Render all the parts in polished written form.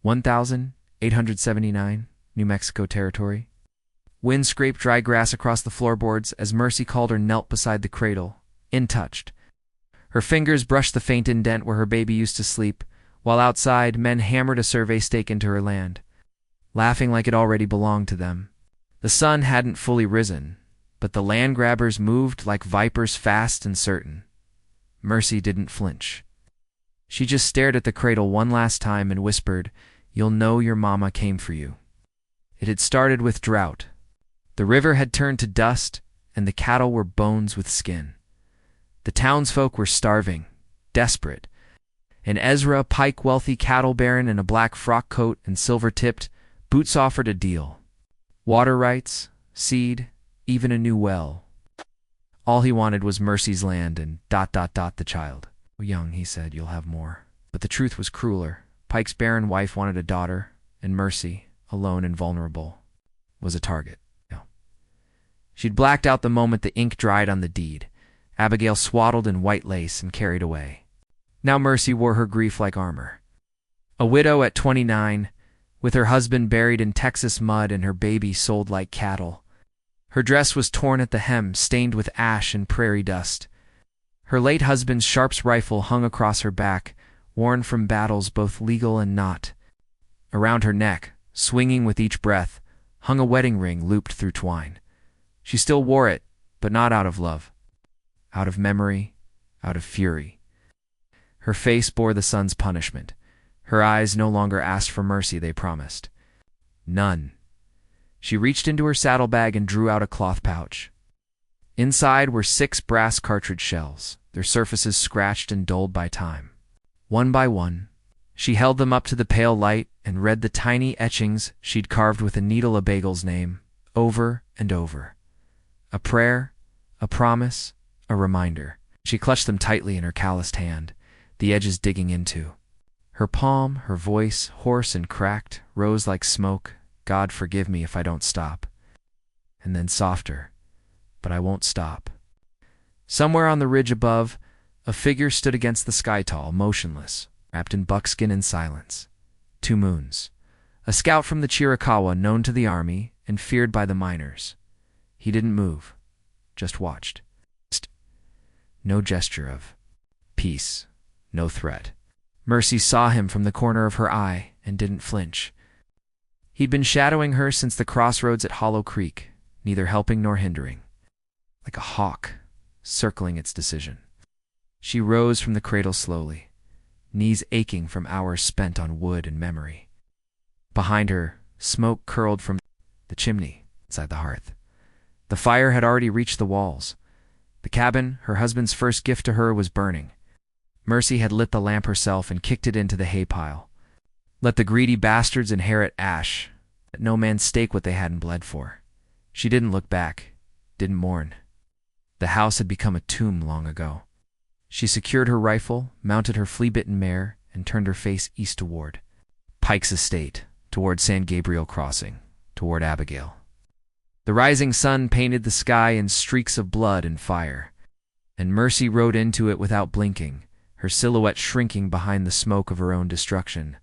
1879, New Mexico Territory. Wind scraped dry grass across the floorboards as Mercy Calder knelt beside the cradle, untouched. Her fingers brushed the faint indent where her baby used to sleep, while outside men hammered a survey stake into her land, laughing like it already belonged to them. The sun hadn't fully risen, but the land grabbers moved like vipers, fast and certain. Mercy didn't flinch. She just stared at the cradle one last time and whispered, "You'll know your mama came for you." It had started with drought. The river had turned to dust, and the cattle were bones with skin. The townsfolk were starving, desperate, and Ezra, Pike, wealthy cattle baron in a black frock coat and silver-tipped boots, offered a deal. Water rights, seed, even a new well. All he wanted was Mercy's land and ... the child. "Young," he said, "you'll have more." But the truth was crueler. Pike's barren wife wanted a daughter, and Mercy, alone and vulnerable, was a target. She'd blacked out the moment the ink dried on the deed, Abigail swaddled in white lace and carried away. Now Mercy wore her grief like armor. A widow at 29, with her husband buried in Texas mud and her baby sold like cattle. Her dress was torn at the hem, stained with ash and prairie dust. Her late husband's Sharp's rifle hung across her back, worn from battles both legal and not. Around her neck, swinging with each breath, hung a wedding ring looped through twine. She still wore it, but not out of love. Out of memory, out of fury. Her face bore the son's punishment. Her eyes no longer asked for mercy, they promised. None. She reached into her saddlebag and drew out a cloth pouch. Inside were 6 brass cartridge shells, their surfaces scratched and dulled by time. One by one, she held them up to the pale light and read the tiny etchings she'd carved with a needle, a bagel's name, over and over. A prayer, a promise, a reminder. She clutched them tightly in her calloused hand, the edges digging into. Her palm, her voice, hoarse and cracked, rose like smoke. "God forgive me if I don't stop." And then softer, "But I won't stop." Somewhere on the ridge above, a figure stood against the sky tall, motionless, wrapped in buckskin and silence. 2 moons. A scout from the Chiricahua, known to the army and feared by the miners. He didn't move, just watched. No gesture of peace, no threat. Mercy saw him from the corner of her eye and didn't flinch. He'd been shadowing her since the crossroads at Hollow Creek, neither helping nor hindering. Like a hawk, circling its decision. She rose from the cradle slowly, knees aching from hours spent on wood and memory. Behind her, smoke curled from the chimney inside the hearth. The fire had already reached the walls. The cabin, her husband's first gift to her, was burning. Mercy had lit the lamp herself and kicked it into the hay pile. Let the greedy bastards inherit ash, let no man stake what they hadn't bled for. She didn't look back, didn't mourn. The house had become a tomb long ago. She secured her rifle, mounted her flea-bitten mare, and turned her face east toward Pike's estate, toward San Gabriel Crossing, toward Abigail. The rising sun painted the sky in streaks of blood and fire, and Mercy rode into it without blinking, her silhouette shrinking behind the smoke of her own destruction.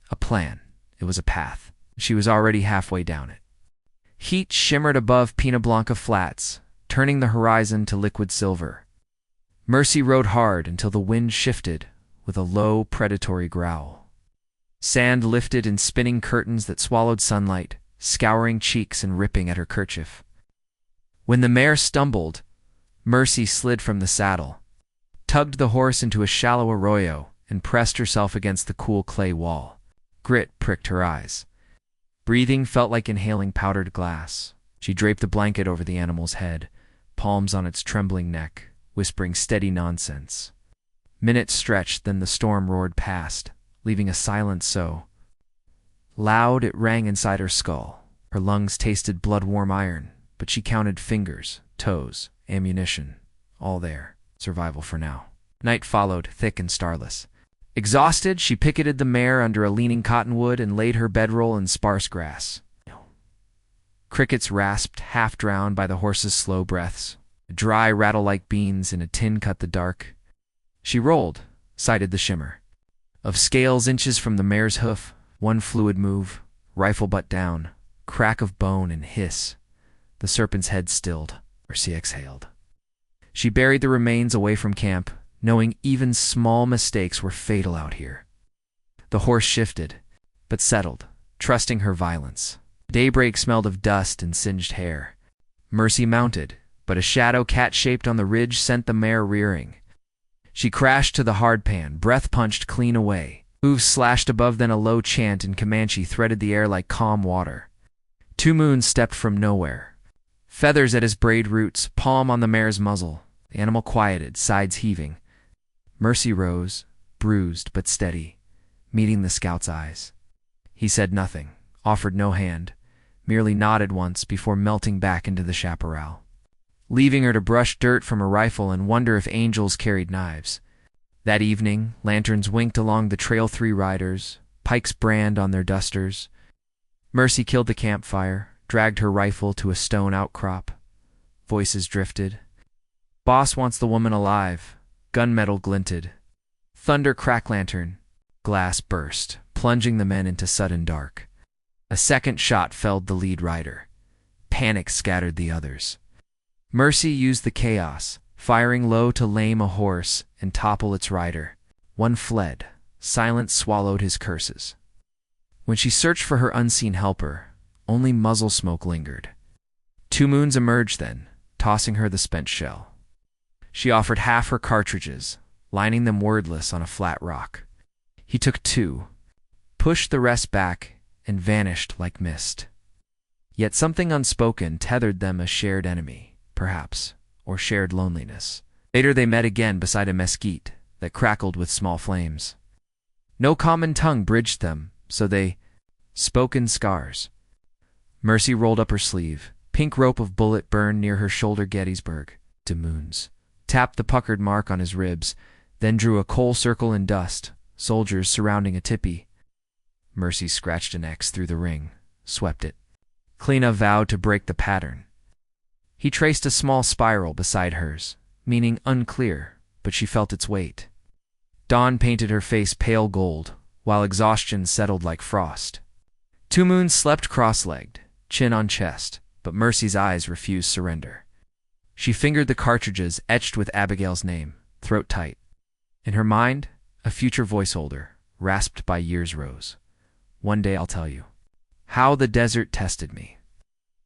A plan. It was a path. She was already halfway down it. Heat shimmered above Pina Blanca Flats, turning the horizon to liquid silver. Mercy rode hard until the wind shifted with a low, predatory growl. Sand lifted in spinning curtains that swallowed sunlight, scouring cheeks and ripping at her kerchief. When the mare stumbled, Mercy slid from the saddle, tugged the horse into a shallow arroyo, and pressed herself against the cool clay wall. Grit pricked her eyes. Breathing felt like inhaling powdered glass. She draped the blanket over the animal's head, palms on its trembling neck, whispering steady nonsense. Minutes stretched, then the storm roared past, leaving a silence so loud it rang inside her skull. Her lungs tasted blood-warm iron, but she counted fingers, toes, ammunition, all there. Survival for now. Night followed, thick and starless. Exhausted, she picketed the mare under a leaning cottonwood and laid her bedroll in sparse grass. Crickets rasped, half drowned by the horse's slow breaths. Dry, rattle-like beans in a tin cut the dark. She rolled, sighted the shimmer. of scales inches from the mare's hoof, one fluid move, rifle butt down, crack of bone and hiss. The serpent's head stilled, or she exhaled. She buried the remains away from camp, knowing even small mistakes were fatal out here. The horse shifted, but settled, trusting her violence. Daybreak smelled of dust and singed hair. Mercy mounted, but a shadow cat-shaped on the ridge sent the mare rearing. She crashed to the hardpan, breath punched clean away. Hooves slashed above, then a low chant in Comanche threaded the air like calm water. Two Moons stepped from nowhere. Feathers at his braid roots, palm on the mare's muzzle. The animal quieted, sides heaving. Mercy rose, bruised but steady, meeting the scout's eyes. He said nothing, offered no hand, merely nodded once before melting back into the chaparral, leaving her to brush dirt from a rifle and wonder if angels carried knives. That evening, lanterns winked along the trail, 3 riders, Pike's brand on their dusters. Mercy killed the campfire, dragged her rifle to a stone outcrop. Voices drifted. Boss wants the woman alive. Gunmetal glinted. Thunder crack lantern. Glass burst, plunging the men into sudden dark. A second shot felled the lead rider. Panic scattered the others. Mercy used the chaos, firing low to lame a horse and topple its rider. One fled. Silence swallowed his curses. When she searched for her unseen helper, only muzzle smoke lingered. 2 Moons emerged then, tossing her the spent shell. She offered half her cartridges, lining them wordless on a flat rock. He took 2, pushed the rest back, and vanished like mist. Yet something unspoken tethered them, a shared enemy, perhaps, or shared loneliness. Later they met again beside a mesquite that crackled with small flames. No common tongue bridged them, so they spoke in scars. Mercy rolled up her sleeve. Pink rope of bullet burned near her shoulder. Gettysburg. 2 Moons tapped the puckered mark on his ribs, then drew a coal circle in dust, soldiers surrounding a tipi. Mercy scratched an X through the ring, swept it. Kleena vowed to break the pattern. He traced a small spiral beside hers, meaning unclear, but she felt its weight. Dawn painted her face pale gold, while exhaustion settled like frost. 2 Moons slept cross-legged, chin on chest, but Mercy's eyes refused surrender. She fingered the cartridges etched with Abigail's name, throat tight. In her mind, a future voiceholder, rasped by years, rose. One day I'll tell you. How the desert tested me.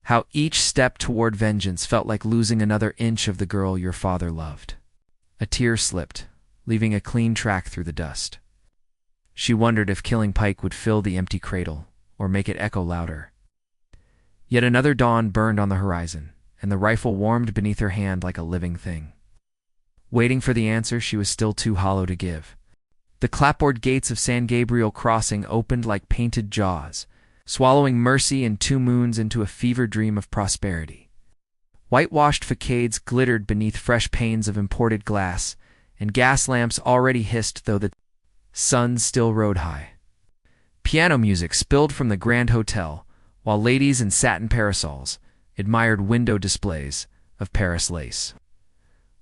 How each step toward vengeance felt like losing another inch of the girl your father loved. A tear slipped, leaving a clean track through the dust. She wondered if killing Pike would fill the empty cradle, or make it echo louder. Yet another dawn burned on the horizon, and the rifle warmed beneath her hand like a living thing. Waiting for the answer she was still too hollow to give. The clapboard gates of San Gabriel Crossing opened like painted jaws, swallowing Mercy and 2 Moons into a fever dream of prosperity. Whitewashed facades glittered beneath fresh panes of imported glass, and gas lamps already hissed though the sun still rode high. Piano music spilled from the Grand Hotel, while ladies in satin parasols admired window displays of Paris lace.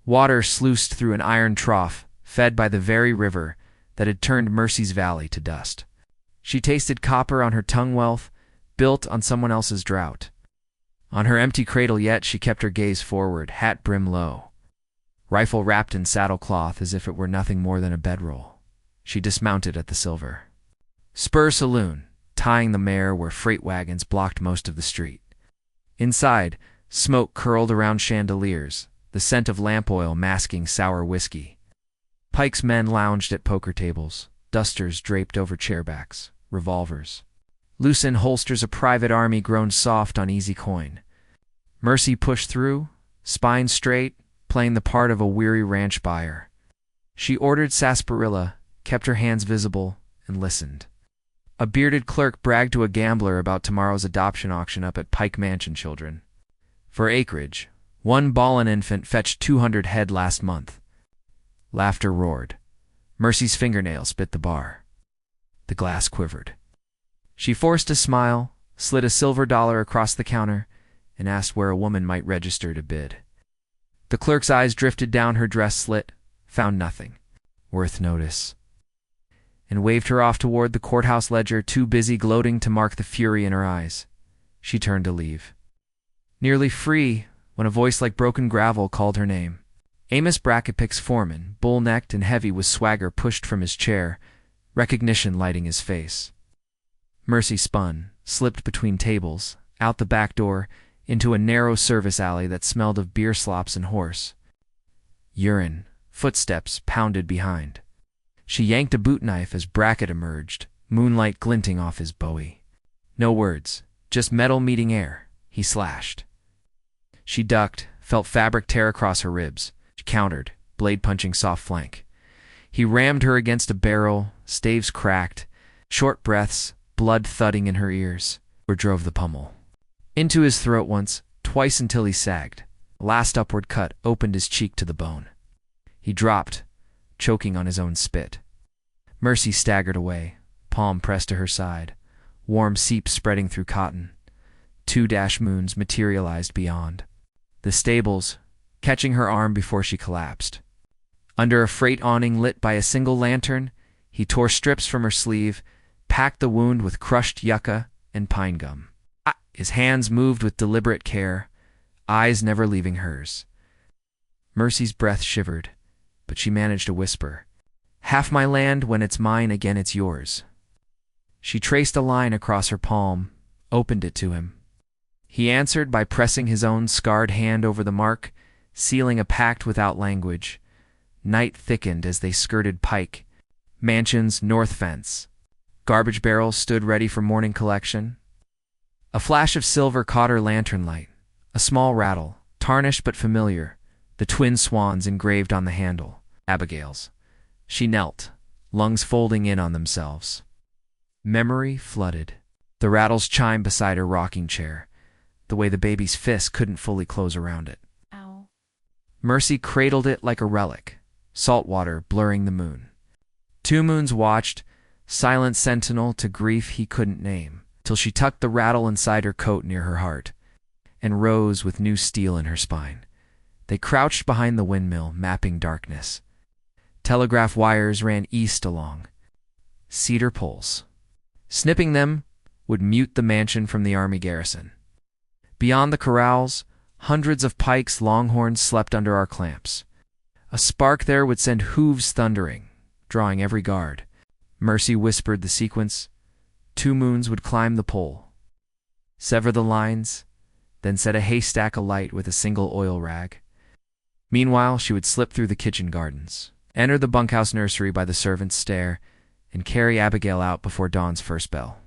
Water sluiced through an iron trough, fed by the very river that had turned Mercy's valley to dust. She tasted copper on her tongue, wealth built on someone else's drought. On her empty cradle yet she kept her gaze forward, hat brim low. Rifle wrapped in saddlecloth as if it were nothing more than a bedroll. She dismounted at the Silver Spur Saloon, tying the mare where freight wagons blocked most of the street. Inside, smoke curled around chandeliers, the scent of lamp oil masking sour whiskey. Pike's men lounged at poker tables, dusters draped over chairbacks, revolvers. Loose in holsters, a private army groaned soft on easy coin. Mercy pushed through, spine straight, playing the part of a weary ranch buyer. She ordered sarsaparilla, kept her hands visible, and listened. A bearded clerk bragged to a gambler about tomorrow's adoption auction up at Pike Mansion. Children. For acreage, one Ballin infant fetched 200 head last month. Laughter roared. Mercy's fingernails bit the bar. The glass quivered. She forced a smile, slid a silver dollar across the counter, and asked where a woman might register to bid. The clerk's eyes drifted down her dress slit, found nothing worth notice. and waved her off toward the courthouse ledger, too busy gloating to mark the fury in her eyes. She turned to leave. Nearly free, when a voice like broken gravel called her name. Amos Brackepick's foreman, bull-necked and heavy with swagger, pushed from his chair, recognition lighting his face. Mercy spun, slipped between tables, out the back door, into a narrow service alley that smelled of beer slops and horse. Urine, footsteps pounded behind. She yanked a boot knife as Brackett emerged, moonlight glinting off his bowie. No words, just metal meeting air, he slashed. She ducked, felt fabric tear across her ribs. She countered, blade punching soft flank. He rammed her against a barrel, staves cracked, short breaths, blood thudding in her ears, or drove the pummel. Into his throat once, twice until he sagged. A last upward cut opened his cheek to the bone. He dropped, choking on his own spit. Mercy staggered away, palm pressed to her side, warm seep spreading through cotton. 2 moons materialized beyond. The stables, catching her arm before she collapsed. Under a freight awning lit by a single lantern, he tore strips from her sleeve, packed the wound with crushed yucca and pine gum. His hands moved with deliberate care, eyes never leaving hers. Mercy's breath shivered, but she managed to whisper, "Half my land, when it's mine again it's yours." She traced a line across her palm, opened it to him. He answered by pressing his own scarred hand over the mark, sealing a pact without language. Night thickened as they skirted Pike, Mansion's north fence. Garbage barrels stood ready for morning collection. A flash of silver caught her lantern light, a small rattle, tarnished but familiar, the twin swans engraved on the handle, Abigail's. She knelt, lungs folding in on themselves. Memory flooded. The rattles chimed beside her rocking chair, the way the baby's fist couldn't fully close around it. Ow. Mercy cradled it like a relic, salt water blurring the moon. 2 moons watched, silent sentinel to grief he couldn't name, till she tucked the rattle inside her coat near her heart, and rose with new steel in her spine. They crouched behind the windmill, mapping darkness. Telegraph wires ran east along. Cedar poles. Snipping them would mute the mansion from the army garrison. Beyond the corrals, hundreds of Pike's longhorns slept under our clamps. A spark there would send hooves thundering, drawing every guard. Mercy whispered the sequence. 2 moons would climb the pole, sever the lines, then set a haystack alight with a single oil rag. Meanwhile, she would slip through the kitchen gardens, enter the bunkhouse nursery by the servants' stair, and carry Abigail out before dawn's first bell.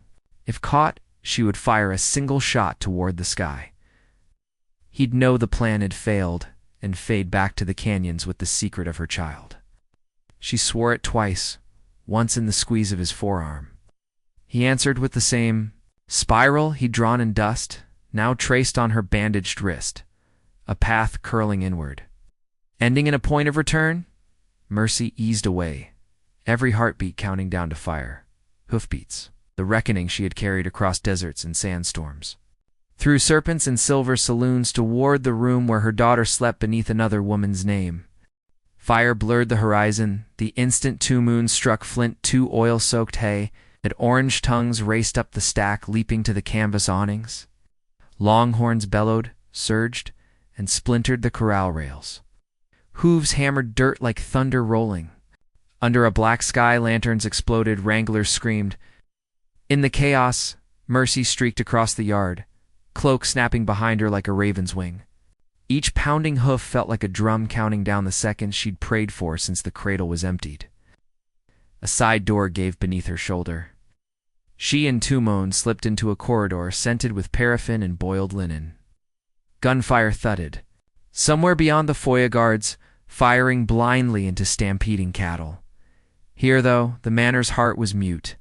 If caught, she would fire a single shot toward the sky. He'd know the plan had failed and fade back to the canyons with the secret of her child. She swore it twice, once in the squeeze of his forearm. He answered with the same spiral he'd drawn in dust, now traced on her bandaged wrist, a path curling inward. Ending in a point of return, Mercy eased away, every heartbeat counting down to fire, hoofbeats, the reckoning she had carried across deserts and sandstorms. Through serpents and silver saloons toward the room where her daughter slept beneath another woman's name. Fire blurred the horizon, the instant 2 moons struck flint 2 oil-soaked hay, that orange tongues raced up the stack, leaping to the canvas awnings. Longhorns bellowed, surged, and splintered the corral rails. Hooves hammered dirt like thunder rolling. Under a black sky, lanterns exploded, wranglers screamed. In the chaos, Mercy streaked across the yard, cloak snapping behind her like a raven's wing. Each pounding hoof felt like a drum counting down the seconds she'd prayed for since the cradle was emptied. A side door gave beneath her shoulder. She and Tumone slipped into a corridor scented with paraffin and boiled linen. Gunfire thudded. Somewhere beyond the foyer guards, firing blindly into stampeding cattle. Here, though, the manor's heart was mute.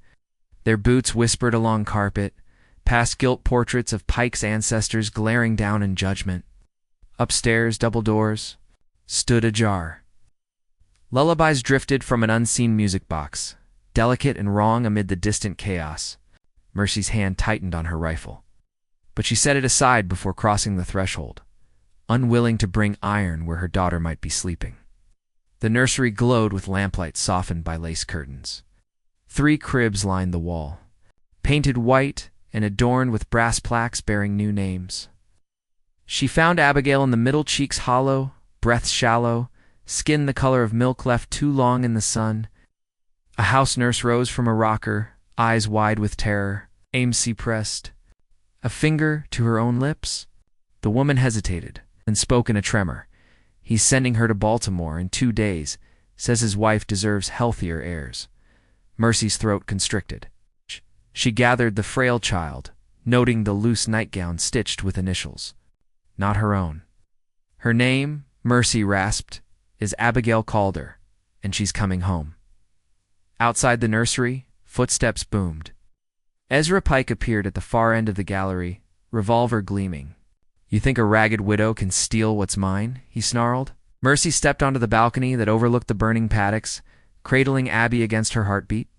Their boots whispered along carpet, past gilt portraits of Pike's ancestors glaring down in judgment. Upstairs, double doors stood ajar. Lullabies drifted from an unseen music box, delicate and wrong amid the distant chaos. Mercy's hand tightened on her rifle, but she set it aside before crossing the threshold, unwilling to bring iron where her daughter might be sleeping. The nursery glowed with lamplight softened by lace curtains. 3 cribs lined the wall, painted white and adorned with brass plaques bearing new names. She found Abigail in the middle, cheeks hollow, breath shallow, skin the color of milk left too long in the sun. A house nurse rose from a rocker, eyes wide with terror, AMC pressed. A finger to her own lips? The woman hesitated, then spoke in a tremor. He's sending her to Baltimore in 2 days, says his wife deserves healthier heirs. Mercy's throat constricted. She gathered the frail child, noting the loose nightgown stitched with initials. Not her own. Her name, Mercy rasped, is Abigail Calder, and she's coming home. Outside the nursery, footsteps boomed. Ezra Pike appeared at the far end of the gallery, revolver gleaming. "You think a ragged widow can steal what's mine?" he snarled. Mercy stepped onto the balcony that overlooked the burning paddocks, cradling Abby against her heartbeat.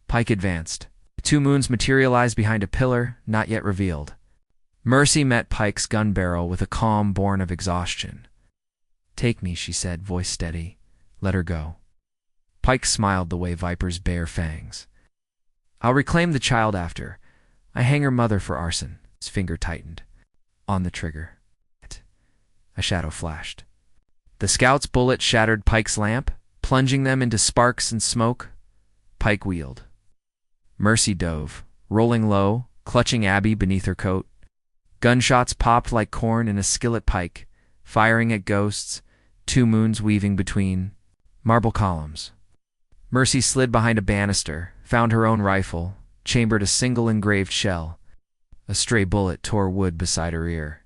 Pike advanced. 2 moons materialized behind a pillar, not yet revealed. Mercy met Pike's gun barrel with a calm born of exhaustion. "Take me," she said, voice steady. "Let her go." Pike smiled the way vipers bare fangs. "I'll reclaim the child after. I hang her mother for arson." His finger tightened. On the trigger. A shadow flashed. The scout's bullet shattered Pike's lamp, plunging them into sparks and smoke. Pike wheeled. Mercy dove, rolling low, clutching Abby beneath her coat. Gunshots popped like corn in a skillet. Pike, firing at ghosts, 2 moons weaving between marble columns. Mercy slid behind a banister, found her own rifle, chambered a single engraved shell. A stray bullet tore wood beside her ear.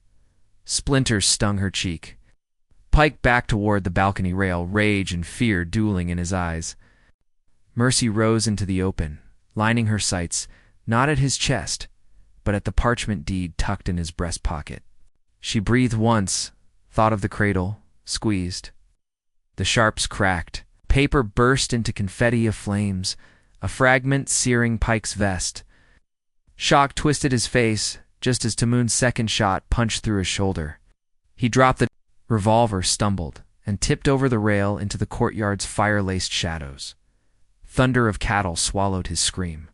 Splinters stung her cheek. Pike backed toward the balcony rail, rage and fear dueling in his eyes. Mercy rose into the open, lining her sights, not at his chest, but at the parchment deed tucked in his breast pocket. She breathed once, thought of the cradle, squeezed. The sharps cracked. Paper burst into confetti of flames, a fragment searing Pike's vest. Shock twisted his face, just as Tamun's second shot punched through his shoulder. He dropped the revolver, stumbled, and tipped over the rail into the courtyard's fire-laced shadows. Thunder of cattle swallowed his scream.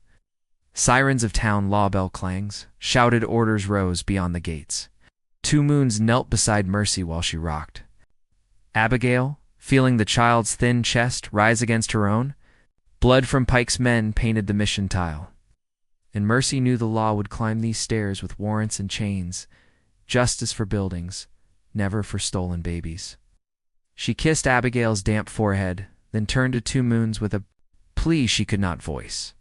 Sirens of town law bell clangs, shouted orders rose beyond the gates. 2 moons knelt beside Mercy while she rocked. Abigail, feeling the child's thin chest rise against her own, blood from Pike's men painted the mission tile. And Mercy knew the law would climb these stairs with warrants and chains, justice for buildings, never for stolen babies. She kissed Abigail's damp forehead, then turned to 2 moons with a plea she could not voice.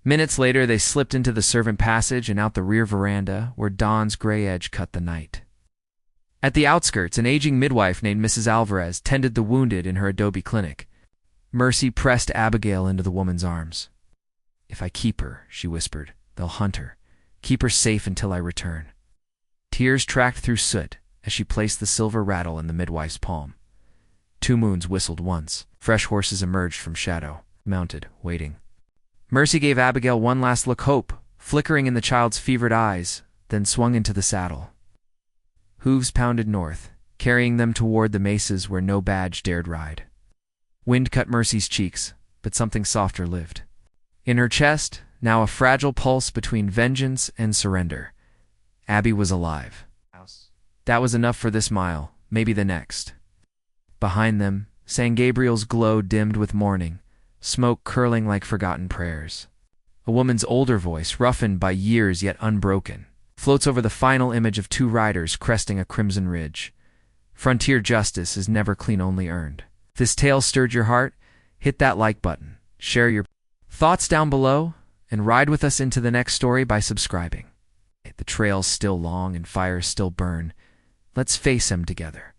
Minutes later, they slipped into the servant passage and out the rear veranda, where dawn's gray edge cut the night. At the outskirts, an aging midwife named Mrs. Alvarez tended the wounded in her adobe clinic. Mercy pressed Abigail into the woman's arms. "If I keep her," she whispered, "they'll hunt her. Keep her safe until I return." Tears tracked through soot as she placed the silver rattle in the midwife's palm. 2 moons whistled once. Fresh horses emerged from shadow, mounted, waiting. Mercy gave Abigail one last look, hope flickering in the child's fevered eyes, then swung into the saddle. Hooves pounded north, carrying them toward the mesas where no badge dared ride. Wind cut Mercy's cheeks, but something softer lived. In her chest, now a fragile pulse between vengeance and surrender. Abby was alive. That was enough for this mile, maybe the next. Behind them, San Gabriel's glow dimmed with morning, smoke curling like forgotten prayers. A woman's older voice, roughened by years yet unbroken, floats over the final image of 2 riders cresting a crimson ridge. Frontier justice is never clean, only earned. If this tale stirred your heart, hit that like button, share your thoughts down below, and ride with us into the next story by subscribing. The trail's still long and fires still burn. Let's face them together.